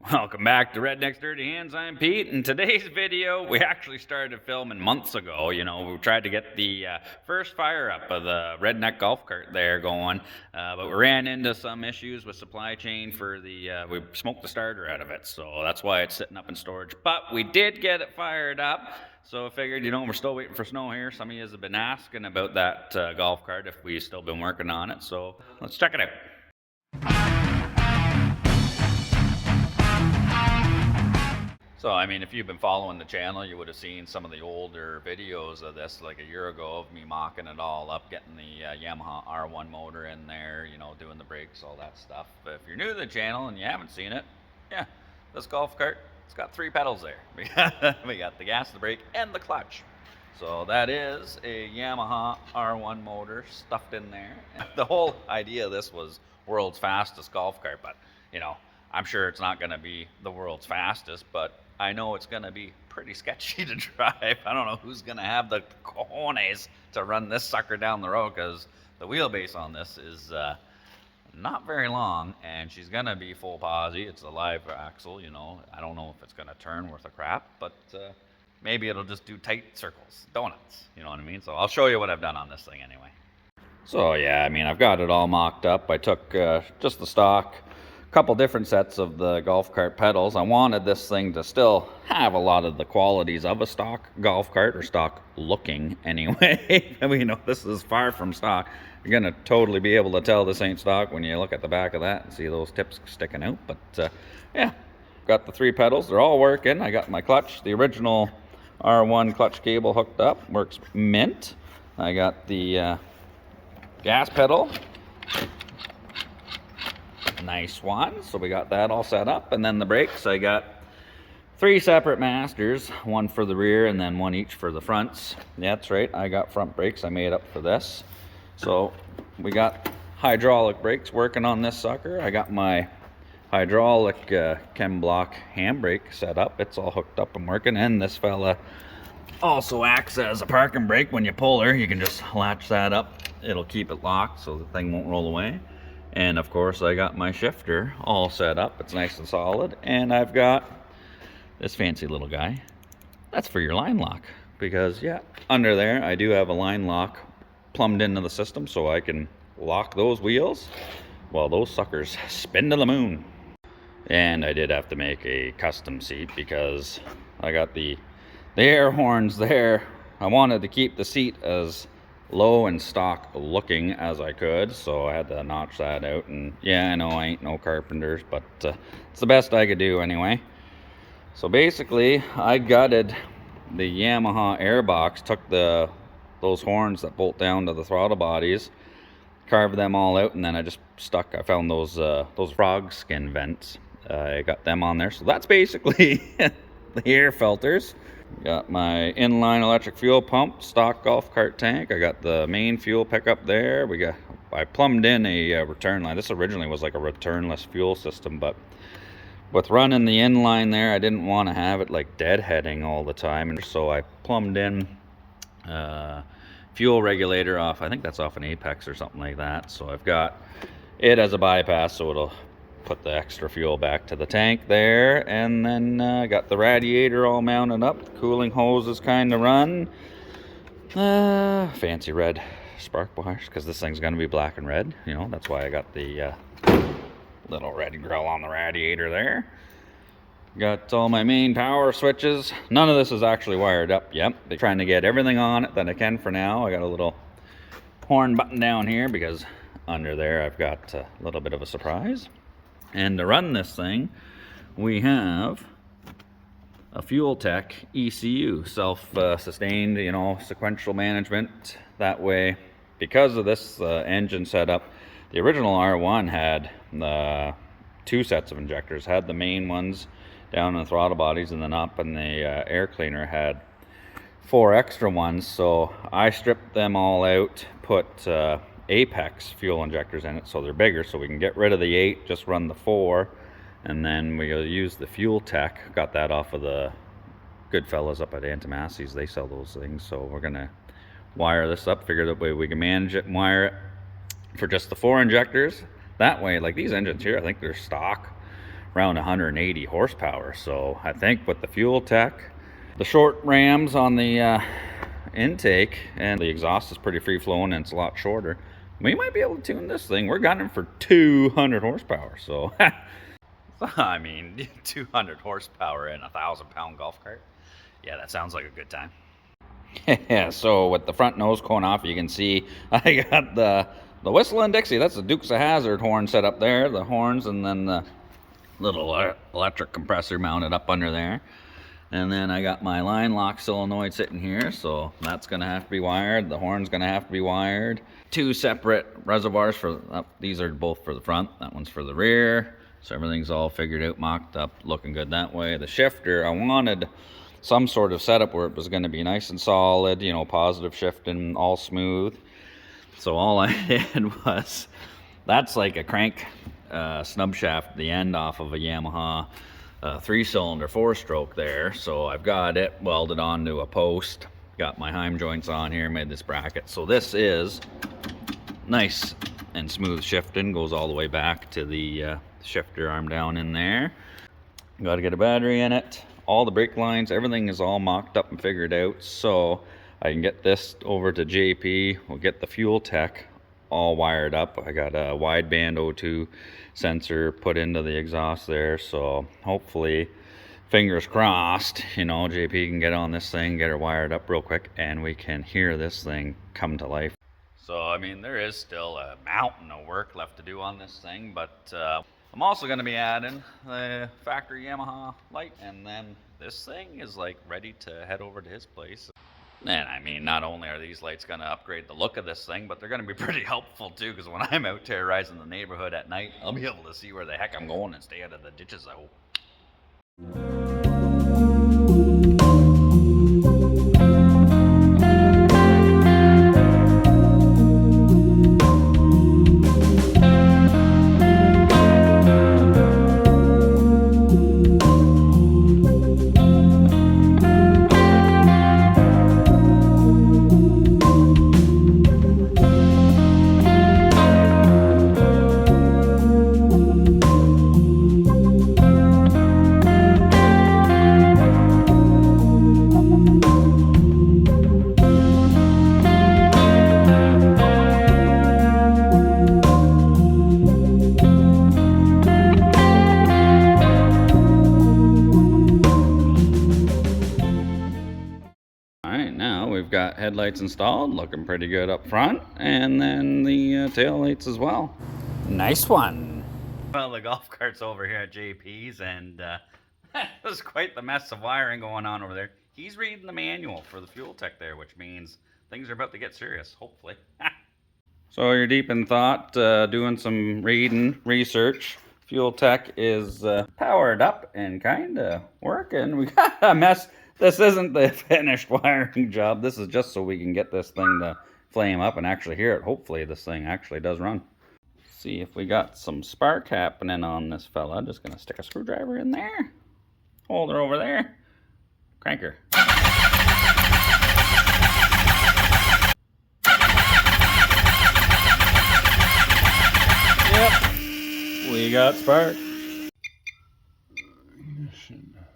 Welcome back to Redneck's Dirty Hands. I'm Pete. In today's video, we actually started filming months ago. We tried to get the first fire up of the Redneck golf cart there going, but we ran into some issues with supply chain for we smoked the starter out of it, so that's why it's sitting up in storage. But we did get it fired up, so I figured, we're still waiting for snow here. Some of you have been asking about that golf cart, if we've still been working on it, so let's check it out. So, if you've been following the channel, you would have seen some of the older videos of this, like a year ago, of me mocking it all up, getting the Yamaha R1 motor in there, doing the brakes, all that stuff. But if you're new to the channel and you haven't seen it, yeah, this golf cart, it's got 3 pedals there. We got the gas, the brake, and the clutch. So that is a Yamaha R1 motor stuffed in there. The whole idea of this was world's fastest golf cart, but, I'm sure it's not going to be the world's fastest, but I know it's going to be pretty sketchy to drive. I don't know who's going to have the cojones to run this sucker down the road, because the wheelbase on this is not very long, and she's going to be full posi. It's a live axle, I don't know if it's going to turn worth a crap, but maybe it'll just do tight circles, donuts, you know what I mean? So I'll show you what I've done on this thing anyway. So yeah, I've got it all mocked up. I took just the stock, couple different sets of the golf cart pedals. I wanted this thing to still have a lot of the qualities of a stock golf cart, or stock looking anyway. This is far from stock. You're gonna totally be able to tell this ain't stock when you look at the back of that and see those tips sticking out. But yeah, got the 3 pedals, they're all working. I got my clutch, the original R1 clutch cable hooked up, works mint. I got the gas pedal, nice one, so we got that all set up. And then the brakes, I got 3 separate masters, one for the rear and then one each for the fronts. Yeah, that's right, I got front brakes I made up for this. So we got hydraulic brakes working on this sucker. I got my hydraulic chem block handbrake set up. It's all hooked up and working, and this fella also acts as a parking brake. When you pull her, you can just latch that up, it'll keep it locked so the thing won't roll away. And of course, I got my shifter all set up. It's nice and solid. And I've got this fancy little guy. That's for your line lock. Because, yeah, under there, I do have a line lock plumbed into the system, so I can lock those wheels while those suckers spin to the moon. And I did have to make a custom seat, because I got the air horns there. I wanted to keep the seat as low and stock looking as I could, so I had to notch that out. And yeah, I know I ain't no carpenters, but it's the best I could do anyway. So basically, I gutted the Yamaha airbox, took those horns that bolt down to the throttle bodies, carved them all out, and then I found those frog skin vents. I got them on there, so that's basically the air filters. Got my inline electric fuel pump, stock golf cart tank. I got the main fuel pickup there. I plumbed in a return line. This originally was like a returnless fuel system, but with running the inline there, I didn't want to have it like deadheading all the time, and so I plumbed in fuel regulator off. I think that's off an Apex or something like that. So I've got it as a bypass, so it'll put the extra fuel back to the tank there. And then got the radiator all mounted up, cooling hoses kind of run, fancy red spark wires, because this thing's going to be black and red, that's why I got the little red grill on the radiator there. Got all my main power switches. None of this is actually wired up yet. They're trying to get everything on it that I can for now. I got a little horn button down here, because under there I've got a little bit of a surprise. And to run this thing, we have a Fuel Tech ECU, self-sustained, sequential management. That way, because of this engine setup, the original R1 had 2 sets of injectors. Had the main ones down in the throttle bodies, and then up in the air cleaner had 4 extra ones. So I stripped them all out, put Apex fuel injectors in it, so they're bigger, so we can get rid of the 8, just run the 4, and then we'll use the Fuel Tech. Got that off of the good fellas up at Antimassi's. They sell those things. So we're gonna wire this up, figure that way we can manage it and wire it for just the 4 injectors. That way, like these engines here, I think they're stock around 180 horsepower. So I think with the fuel tech, the short rams on the intake, and the exhaust is pretty free flowing and it's a lot shorter, we might be able to tune this thing. We're gunning for 200 horsepower. So I mean, 200 horsepower in a 1,000-pound golf cart. Yeah, that sounds like a good time. Yeah, so with the front nose cone off, you can see I got the whistle and Dixie. That's the Dukes of Hazzard horn set up there, the horns, and then the little electric compressor mounted up under there. And then I got my line lock solenoid sitting here, so that's gonna have to be wired. The horn's gonna have to be wired. Two separate reservoirs for, these are both for the front, that one's for the rear. So everything's all figured out, mocked up, looking good that way. The shifter, I wanted some sort of setup where it was gonna be nice and solid, you know, positive shifting, all smooth. So all I did was, that's like a crank snub shaft, the end off of a Yamaha 3-cylinder 4-stroke there. So I've got it welded onto a post, got my heim joints on here, made this bracket. So this is nice and smooth shifting, goes all the way back to the shifter arm down in there. Got to get a battery in it. All the brake lines, everything is all mocked up and figured out, so I can get this over to JP. We'll get the fuel tech all wired up. I got a wideband O2 sensor put into the exhaust there, so hopefully, fingers crossed, you know, JP can get on this thing, get her wired up real quick, and we can hear this thing come to life. So I mean, there is still a mountain of work left to do on this thing, but I'm also going to be adding the factory Yamaha light, and then this thing is like ready to head over to his place. And I mean, not only are these lights going to upgrade the look of this thing, but they're going to be pretty helpful too, because when I'm out terrorizing the neighborhood at night, I'll be able to see where the heck I'm going and stay out of the ditches, I hope. We've got headlights installed, looking pretty good up front, and then the tail lights as well. Nice one. Well, the golf cart's over here at JP's, and there's quite the mess of wiring going on over there. He's reading the manual for the fuel tech there, which means things are about to get serious, hopefully. So you're deep in thought, doing some reading, research. Fuel tech is powered up and kind of working. We got a mess. This isn't the finished wiring job. This is just so we can get this thing to flame up and actually hear it. Hopefully this thing actually does run. See if we got some spark happening on this fella. Just gonna stick a screwdriver in there. Hold her over there. Crank her. Yep, we got spark.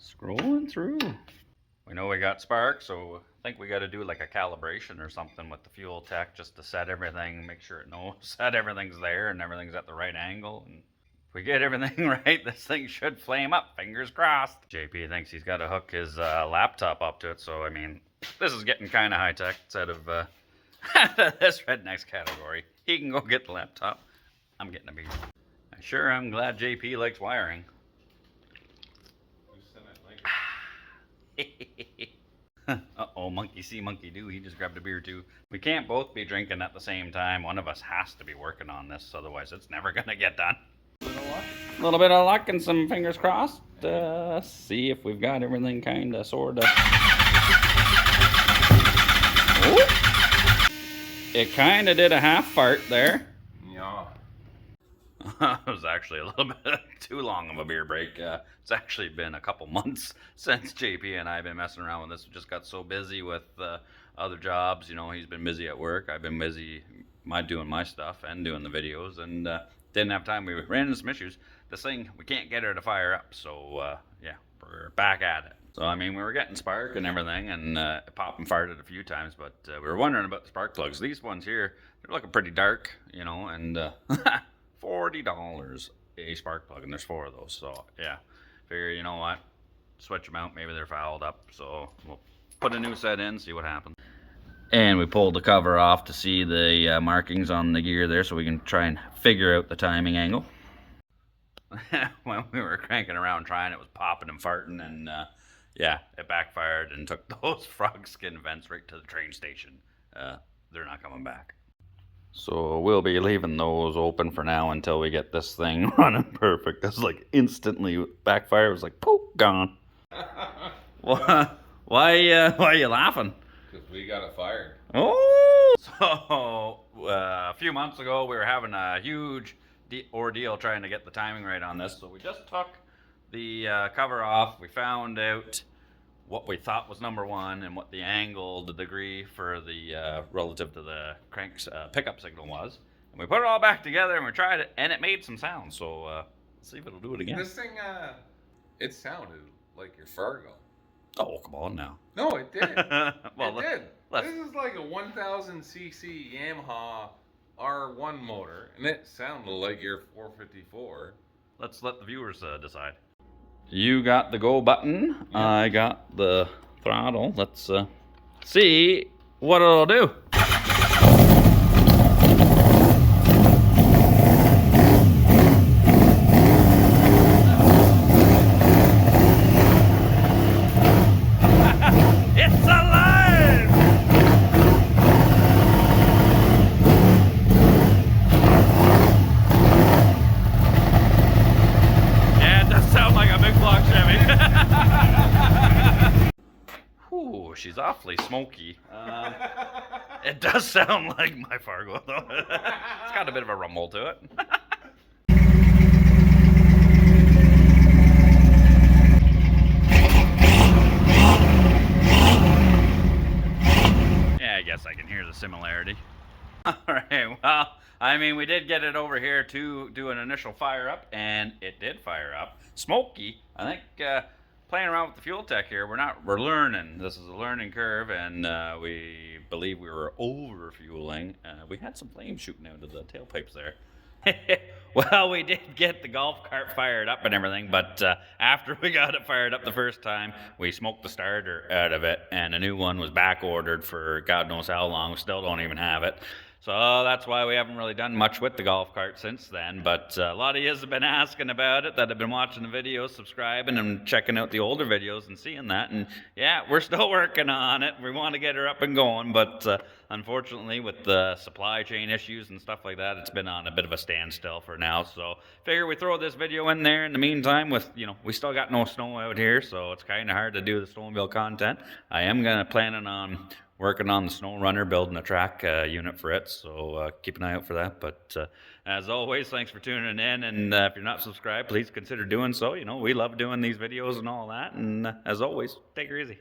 Scrolling through. We know we got spark, so I think we got to do like a calibration or something with the fuel tech just to set everything, make sure it knows that everything's there and everything's at the right angle. And if we get everything right, this thing should flame up, fingers crossed. JP thinks he's got to hook his laptop up to it, so I mean, this is getting kind of high tech instead of this redneck's category. He can go get the laptop. I'm getting a beer. I sure am glad JP likes wiring. Uh-oh, monkey see, monkey do. He just grabbed a beer too. We can't both be drinking at the same time. One of us has to be working on this, otherwise it's never gonna get done. A little bit of luck and some fingers crossed. See if we've got everything kind of, sort of. Oh. It kind of did a half fart there. Yeah. It was actually a little bit too long of a beer break. It's actually been a couple months since JP and I have been messing around with this. We just got so busy with other jobs. You know, he's been busy at work. I've been busy doing my stuff and doing the videos, and didn't have time. We ran into some issues. this thing, we can't get her to fire up. So yeah, we're back at it. So I mean, we were getting spark and everything, and it popped and farted a few times, but we were wondering about the spark plugs. These ones here, they're looking pretty dark, you know, and $40 a spark plug, and there's 4 of those. So yeah, figure, you know what, switch them out. Maybe they're fouled up. So we'll put a new set in, see what happens. And we pulled the cover off to see the markings on the gear there, so we can try and figure out the timing angle. When we were cranking around trying, it was popping and farting, and yeah, it backfired and took those frog skin vents right to the train station. They're not coming back. So we'll be leaving those open for now until we get this thing running perfect. It's like instantly backfire. It was like, poof, gone. Why are you laughing? Because we got it fired. Oh! So a few months ago, we were having a huge ordeal trying to get the timing right on this. So we just took the cover off. We found out what we thought was number 1 and what the angle, the degree for the relative to the crank's pickup signal was. And we put it all back together and we tried it, and it made some sounds. So let's see if it'll do it again. This thing, it sounded like your Fargo. Oh, come on now. No, it did. Well, it did. This is like a 1000cc Yamaha R1 motor, and it sounded like your 454. Let's let the viewers decide. You got the go button. Yeah. I got the throttle. Let's see what it'll do. It's alive! Yeah, it does sound like a big block Chevy. Ooh, she's awfully smoky. It does sound like my Fargo, though. It's got a bit of a rumble to it. Yeah, I guess I can hear the similarity. Alright, well, I mean, we did get it over here to do an initial fire up, and it did fire up. Smoky. I think playing around with the fuel tech here, we're learning. This is a learning curve, and we believe we were over fueling. We had some flames shooting out of the tailpipes there. Well, we did get the golf cart fired up and everything, but after we got it fired up the first time, we smoked the starter out of it, and a new one was back ordered for God knows how long. We still don't even have it. So that's why we haven't really done much with the golf cart since then. But a lot of you have been asking about it, that have been watching the videos, subscribing, and checking out the older videos and seeing that. And yeah, we're still working on it. We want to get her up and going, but unfortunately, with the supply chain issues and stuff like that, it's been on a bit of a standstill for now. So figure we throw this video in there in the meantime. With, you know, we still got no snow out here, so it's kind of hard to do the snowmobile content. I am planning on working on the snow runner, building a track unit for it, so keep an eye out for that. But as always, thanks for tuning in, and if you're not subscribed, please consider doing so. You know, we love doing these videos and all that, and as always, take her easy.